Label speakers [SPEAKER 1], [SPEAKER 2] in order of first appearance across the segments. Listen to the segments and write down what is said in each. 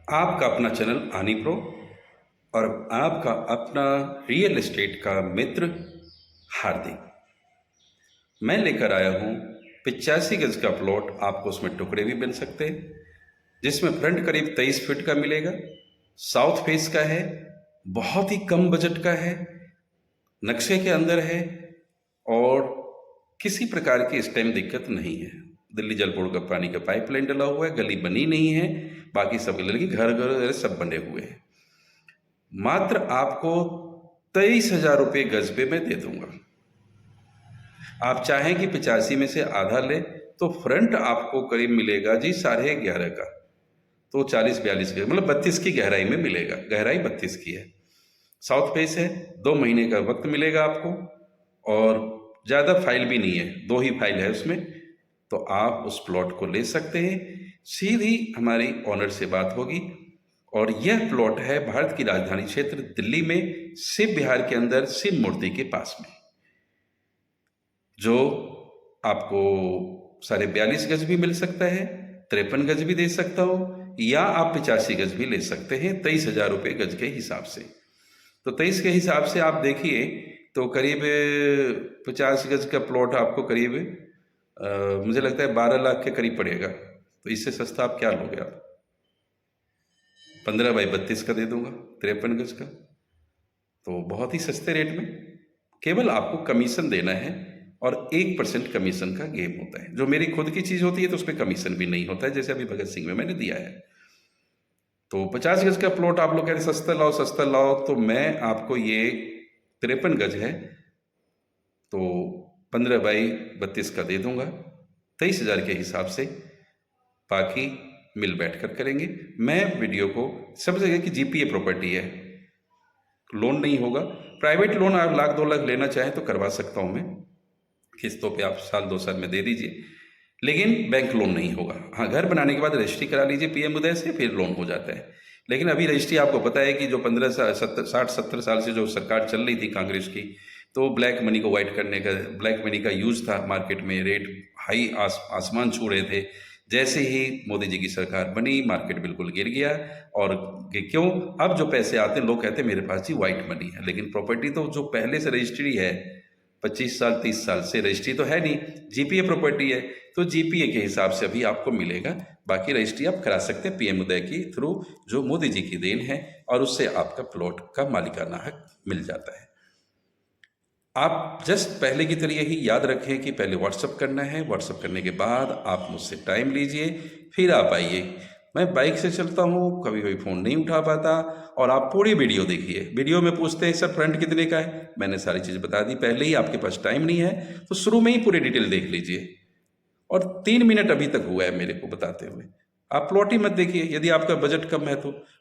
[SPEAKER 1] आपका अपना चैनल आनी प्रो और आपका अपना रियल एस्टेट का मित्र हार्दिक। मैं लेकर आया हूँ 85 गज का प्लॉट। आपको उसमें टुकड़े भी मिल सकते हैं, जिसमें फ्रंट करीब 23 फीट का मिलेगा, साउथ फेस का है, बहुत ही कम बजट का है, नक्शे के अंदर है और किसी प्रकार की इस टाइम दिक्कत नहीं है। दिल्ली जल बोर्ड का पानी का पाइपलाइन डला हुआ है, गली बनी नहीं है, बाकी सब लड़की घर घर सब बने हुए हैं। मात्र आपको 23,000 रुपये गज पे मैं दे दूंगा। आप चाहें कि 85 में से आधा ले तो फ्रंट आपको करीब मिलेगा जी 11.5 का, तो 40-42 के मतलब 32 की गहराई में मिलेगा। गहराई 32 की है, साउथ फेस है, 2 महीने का वक्त मिलेगा आपको और ज़्यादा फाइल भी नहीं है, 2 ही फाइल है उसमें। तो आप उस प्लॉट को ले सकते हैं। सीधी हमारी ऑनर से बात होगी और यह प्लॉट है भारत की राजधानी क्षेत्र दिल्ली में, शिव विहार के अंदर शिव मूर्ति के पास में, जो आपको 42.5 गज भी मिल सकता है, 53 गज भी दे सकता हो, या आप 85 गज भी ले सकते हैं 23,000 रुपये गज के हिसाब से। तो 23 के हिसाब से आप देखिए तो करीब 50 गज का प्लॉट आपको करीब मुझे लगता है 12 लाख के करीब पड़ेगा। तो इससे सस्ता आप क्या लोगे? आप 15 बाई 32 का दे दूंगा, 53 गज का। तो बहुत ही सस्ते रेट में, केवल आपको कमीशन देना है और 1% कमीशन का गेम होता है। जो मेरी खुद की चीज़ होती है तो उस पर कमीशन भी नहीं होता है, जैसे अभी भगत सिंह में मैंने दिया है। तो 50 गज का प्लॉट आप लोग कह रहे सस्ता लाओ, तो मैं आपको ये 53 गज है तो 15 बाई 32 का दे दूंगा 23,000 के हिसाब से। बाकी मिल बैठ कर करेंगे। मैं वीडियो को सब जगह की जीपीए प्रॉपर्टी है, लोन नहीं होगा। प्राइवेट लोन आप 1 लाख 2 लाख लेना चाहें तो करवा सकता हूं मैं, किस्तों पे आप 1-2 साल में दे दीजिए, लेकिन बैंक लोन नहीं होगा। हाँ, घर बनाने के बाद रजिस्ट्री करा लीजिए पीएम उदय से, फिर लोन हो जाता है। लेकिन अभी रजिस्ट्री आपको पता है कि जो 60-70 साल से जो सरकार चल रही थी कांग्रेस की, तो ब्लैक मनी को वाइट करने का, ब्लैक मनी का यूज था मार्केट में, रेट हाई आसमान छू रहे थे। जैसे ही मोदी जी की सरकार बनी, मार्केट बिल्कुल गिर गया। और क्यों? अब जो पैसे आते हैं लोग कहते हैं मेरे पास जी वाइट मनी है, लेकिन प्रॉपर्टी तो जो पहले से रजिस्ट्री है 25 साल 30 साल से रजिस्ट्री तो है नहीं, जीपीए प्रॉपर्टी है, तो जीपीए के हिसाब से अभी आपको मिलेगा। बाकी रजिस्ट्री आप करा सकते हैं पीएम उदय की थ्रू, जो मोदी जी की देन है, और उससे आपका प्लॉट का मालिकाना हक मिल जाता है। आप जस्ट पहले की तरह ही याद रखें कि पहले व्हाट्सअप करना है, व्हाट्सअप करने के बाद आप मुझसे टाइम लीजिए, फिर आप आइए। मैं बाइक से चलता हूँ, कभी कभी फ़ोन नहीं उठा पाता, और आप पूरी वीडियो देखिए। वीडियो में पूछते हैं सर फ्रंट कितने का है, मैंने सारी चीज़ बता दी पहले ही। आपके पास टाइम नहीं है तो शुरू में ही पूरी डिटेल देख लीजिए। और 3 मिनट अभी तक हुआ है मेरे को बताते हुए। आप प्लॉट ही मत देखिए यदि आपका बजट कम है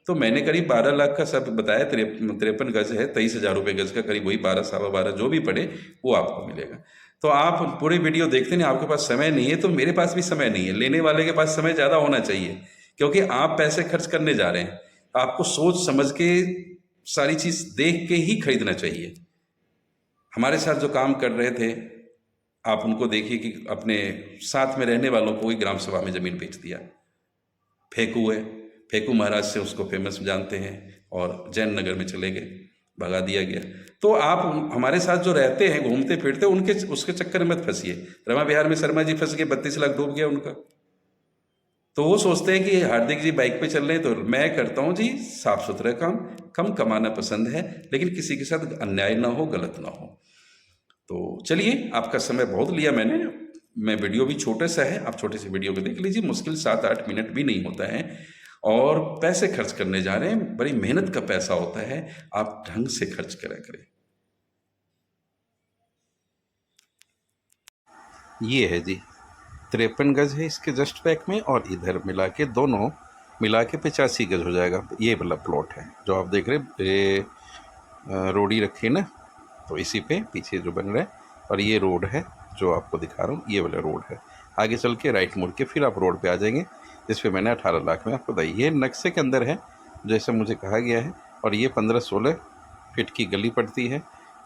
[SPEAKER 1] तो मैंने करीब 12 लाख का सब बताया। 53 गज है, 23,000 रुपये गज का, करीब वही 12-12.25 जो भी पड़े वो आपको मिलेगा। तो आप पूरी वीडियो देखते नहीं, आपके पास समय नहीं है तो मेरे पास भी समय नहीं है। लेने वाले के पास समय ज़्यादा होना चाहिए, क्योंकि आप पैसे खर्च करने जा रहे हैं। आपको सोच समझ के सारी चीज़ देख के ही खरीदना चाहिए। हमारे साथ जो काम कर रहे थे, आप उनको देखिए कि अपने साथ में रहने वालों को ही ग्राम सभा में ज़मीन बेच दिया। फेंकू है, फेंकू महाराज से उसको फेमस जानते हैं, और जैन नगर में चले गए, भगा दिया गया। तो आप हमारे साथ जो रहते हैं, घूमते फिरते, उनके उसके चक्कर में मत फंसिए। रमा विहार में शर्मा जी फंस गए, 32 लाख डूब गया उनका। तो वो सोचते हैं कि हार्दिक जी बाइक पे चल रहे हैं, तो मैं करता हूँ जी साफ सुथरा काम। कम कमाना पसंद है, लेकिन किसी के साथ अन्याय ना हो, गलत ना हो। तो चलिए, आपका समय बहुत लिया मैंने। मैं वीडियो भी छोटे सा है, आप छोटे से वीडियो को देख लीजिए। मुश्किल 7-8 मिनट भी नहीं होता है, और पैसे खर्च करने जा रहे हैं, बड़ी मेहनत का पैसा होता है। आप ढंग से खर्च करा करें। ये है जी 53 गज है इसके जस्ट बैक में, और इधर मिला के दोनों मिला के 85 गज हो जाएगा। ये वाला प्लॉट है जो आप देख रहे हैं, ये रोडी रखी है ना, तो इसी पे पीछे जो बन रहा है। और ये रोड है जो आपको दिखा रहा हूँ, ये वाला रोड है। आगे चल के राइट मुड़ के फिर आप रोड पे आ जाएंगे, जिस पे मैंने 18 लाख में आपको बताई। ये नक्शे के अंदर है जैसे मुझे कहा गया है। और ये 15-16 फीट की गली पड़ती है।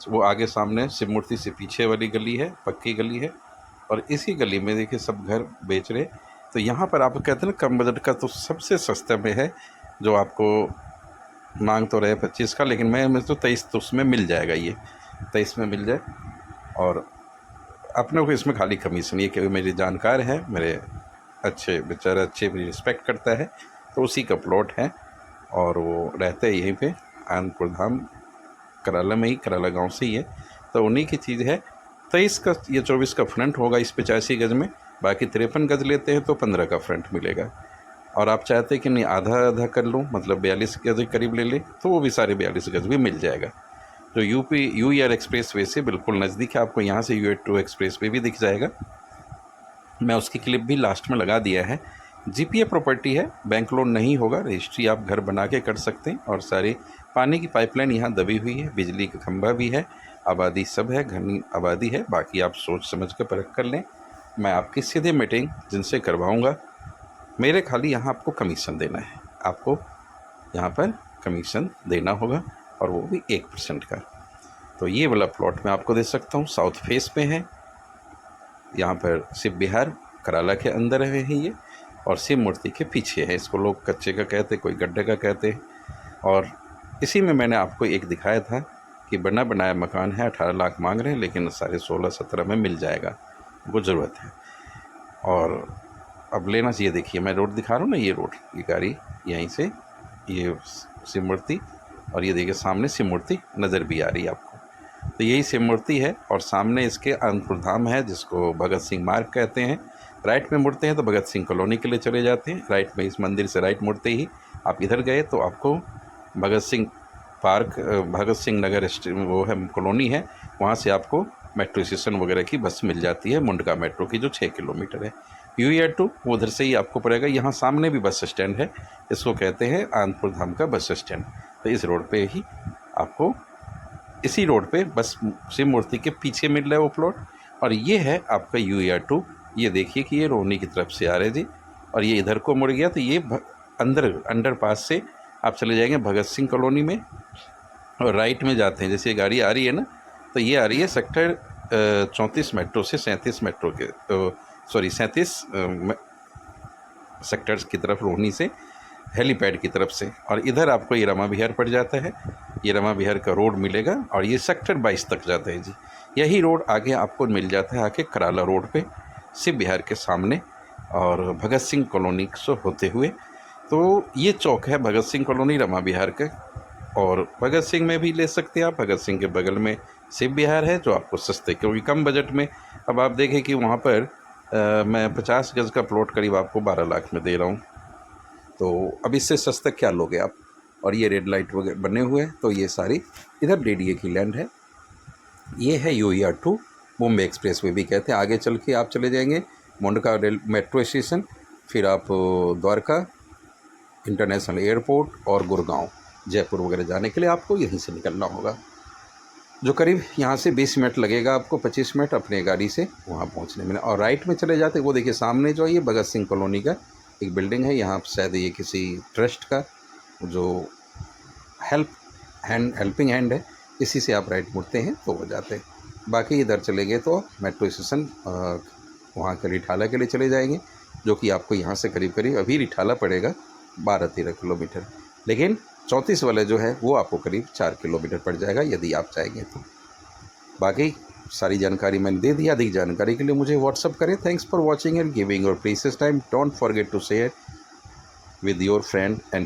[SPEAKER 1] वो आगे सामने शिव मूर्ति से पीछे वाली गली है, पक्की गली है। और इसी गली में देखिए सब घर बेच रहे। तो यहाँ पर आप कहते हैं ना कम बजट का, तो सबसे सस्ते में है जो आपको मांग तो रहे 25 का, लेकिन मैं तो 23 तो उसमें मिल जाएगा, ये 23 में मिल जाए। और अपने को इसमें खाली कमीशन, ये कि मेरे जानकार हैं, मेरे अच्छे बेचारा, अच्छे मेरी रिस्पेक्ट करता है, तो उसी का प्लॉट है और वो रहते हैं यहीं पे आनंदपुर धाम, कराला में ही, कराला गांव से ही है, तो उन्हीं की चीज़ है। 23 का या 24 का फ्रंट होगा इस 85 गज में, बाकी 53 गज लेते हैं तो 15 का फ्रंट मिलेगा। और आप चाहते हैं कि नहीं आधा आधा कर लूँ, मतलब 42 गज के करीब ले लें, तो वो भी सारे 42 गज भी मिल जाएगा। जो यूईआर एक्सप्रेस वे से बिल्कुल नज़दीक है, आपको यहाँ से U8 एक्सप्रेस वे भी दिख जाएगा। मैं उसकी क्लिप भी लास्ट में लगा दिया है। जीपीए प्रॉपर्टी है, बैंक लोन नहीं होगा, रजिस्ट्री आप घर बना के कर सकते हैं। और सारी पानी की पाइपलाइन यहाँ दबी हुई है, बिजली का खंभा भी है, आबादी सब है, घनी आबादी है। बाकी आप सोच समझ कर परख कर लें। मैं आपकी सीधे मीटिंग जिनसे करवाऊँगा, मेरे खाली यहाँ आपको कमीशन देना है, आपको यहाँ पर कमीशन देना होगा, और वो भी 1% का। तो ये वाला प्लॉट मैं आपको दे सकता हूँ, साउथ फेस पे है, यहाँ पर शिव विहार कराला के अंदर है ये, और शिव मूर्ति के पीछे है। इसको लोग कच्चे का कहते, कोई गड्ढे का कहते हैं। और इसी में मैंने आपको एक दिखाया था कि बना बनाया मकान है, 18 लाख मांग रहे हैं, लेकिन साढ़े 16-17 में मिल जाएगा, वो ज़रूरत है। और अब लेना चाहिए। देखिए मैं रोड दिखा रहा हूँ ना, ये रोड, ये गाड़ी यहीं से, ये शिव मूर्ति, और ये देखिए सामने शिव मूर्ति नज़र भी आ रही है आपको, तो यही शिव मूर्ति है। और सामने इसके आनंदपुर धाम है, जिसको भगत सिंह मार्ग कहते हैं। राइट में मुड़ते हैं तो भगत सिंह कॉलोनी के लिए चले जाते हैं। राइट में इस मंदिर से राइट मुड़ते ही आप इधर गए तो आपको भगत सिंह पार्क, भगत सिंह नगर वो है, कॉलोनी है, वहाँ से आपको मेट्रो स्टेशन वगैरह की बस मिल जाती है, मुंडका मेट्रो की, जो 6 किलोमीटर है। U8 वो उधर से ही आपको पड़ेगा। यहाँ सामने भी बस स्टैंड है, इसको कहते हैं आनंदपुर धाम का बस स्टैंड। तो इस रोड पे ही आपको, इसी रोड पे बस शिव मूर्ति के पीछे मिल रहा है वो प्लॉट। और ये है आपका U8। ये देखिए कि ये रोहनी की तरफ से आ रहे जी, और ये इधर को मुड़ गया, तो ये अंडर पास से आप चले जाएंगे भगत सिंह कॉलोनी में, और राइट में जाते हैं। जैसे गाड़ी आ रही है ना, तो ये आ रही है सेक्टर 34 मेट्रो से 37 मेट्रो के, सॉरी 37 सेक्टर्स की तरफ, रोहनी से हेलीपैड की तरफ से। और इधर आपको ये रमा विहार पड़ जाता है, ये रमा विहार का रोड मिलेगा, और ये सेक्टर 22 तक जाता है जी। यही रोड आगे आपको मिल जाता है आके कराला रोड पे, शिव विहार के सामने, और भगत सिंह कॉलोनी से होते हुए। तो ये चौक है भगत सिंह कॉलोनी, रमा विहार का। और भगत सिंह में भी ले सकते हैं आप, भगत सिंह के बगल में शिव विहार है, जो आपको सस्ते, क्योंकि कम बजट में। अब आप देखें कि वहाँ पर मैं 50 गज का प्लॉट करीब आपको 12 लाख में दे रहा हूँ, तो अब इससे सस्ता क्या लोगे आप। और ये रेड लाइट वगैरह बने हुए हैं, तो ये सारी इधर DDA की लैंड है। ये है U8 बॉम्बे एक्सप्रेस वे भी कहते हैं। आगे चल के आप चले जाएंगे मुंडका रेल मेट्रो स्टेशन, फिर आप द्वारका इंटरनेशनल एयरपोर्ट और गुड़गांव, जयपुर वगैरह जाने के लिए आपको यहीं से निकलना होगा, जो करीब यहाँ से 20 मिनट लगेगा आपको, 25 मिनट अपने गाड़ी से वहाँ पहुँचने में। और राइट में चले जाते, वो देखिए सामने जो है ये भगत सिंह कॉलोनी का एक बिल्डिंग है, यहाँ शायद ये किसी ट्रस्ट का जो हेल्पिंग हैंड है, इसी से आप राइट मुड़ते हैं तो हो जाते हैं। बाकी इधर चले गए तो मेट्रो स्टेशन वहाँ के रिठाला के लिए चले जाएंगे, जो कि आपको यहाँ से करीब करीब अभी रिठाला पड़ेगा 12-13 किलोमीटर, लेकिन 34 वाले जो है वो आपको करीब 4 किलोमीटर पड़ जाएगा यदि आप चाहेंगे तो। बाकी सारी जानकारी मैंने दे दी। अधिक जानकारी के लिए मुझे व्हाट्सअप करें। Thanks for watching and giving your precious time. Don't forget to share with your friend and